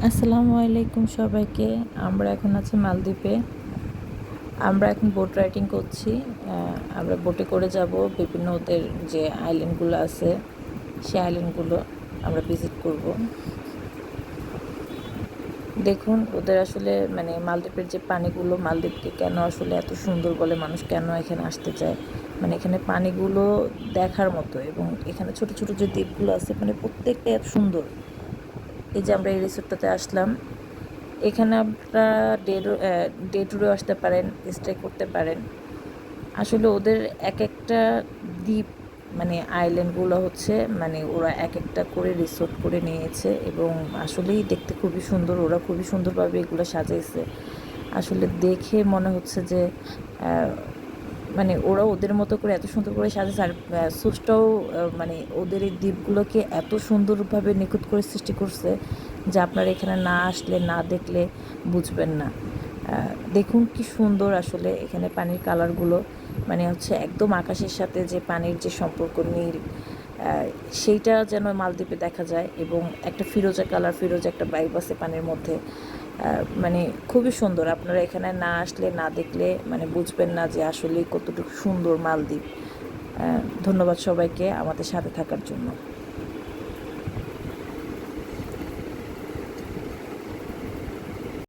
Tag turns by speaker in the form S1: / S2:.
S1: আসসালামু আলাইকুম সবাইকে। আমরা এখন আছি মালদ্বীপে। আমরা এখন বোট রাইডিং করছি। আমরা বোটে করে যাব বিভিন্ন ওদের যে আইল্যান্ডগুলো আছে, সেই আইল্যান্ডগুলো আমরা ভিজিট করব। দেখুন ওদের আসলে মানে মালদ্বীপের যে পানিগুলো, মালদ্বীপকে কেন আসলে এত সুন্দর বলে, মানুষ কেন এখানে আসতে চায়, মানে এখানে পানিগুলো দেখার মতো। এবং এখানে ছোট ছোট যে দ্বীপগুলো আছে, মানে প্রত্যেকটা এত সুন্দর। এই যে আমরা এই রিসোর্টটাতে আসলাম, এখানে আপনারা ডে ট্যুরেও আসতে পারেন, স্টে করতে পারেন। আসলে ওদের এক একটা দ্বীপ, মানে আইল্যান্ডগুলো হচ্ছে, মানে ওরা এক একটা করে রিসোর্ট করে নিয়েছে এবং আসলেই দেখতে খুবই সুন্দর। ওরা খুবই সুন্দরভাবে এগুলো সাজাইছে। আসলে দেখে মনে হচ্ছে যে মানে ওরা ওদের মতো করে এত সুন্দর করে সাজাচ্ছে। আর সুসটাও মানে ওদের এই দ্বীপগুলোকে এত সুন্দরভাবে নিখুঁত করে সৃষ্টি করছে যে আপনারা এখানে না আসলে, না দেখলে বুঝবেন না। দেখুন কি সুন্দর আসলে এখানে পানির কালারগুলো, মানে হচ্ছে একদম আকাশের সাথে যে পানির যে সম্পর্ক, নীল, সেইটা যেন মালদ্বীপে দেখা যায়। এবং একটা ফিরোজা কালার, ফিরোজা একটা ভাইব আছে পানির মধ্যে। মানে খুবই সুন্দর। আপনারা এখানে না আসলে, না দেখলে মানে বুঝবেন না যে আসলে কতটুকু সুন্দর মালদ্বীপ। ধন্যবাদ সবাইকে আমাদের সাথে থাকার জন্য।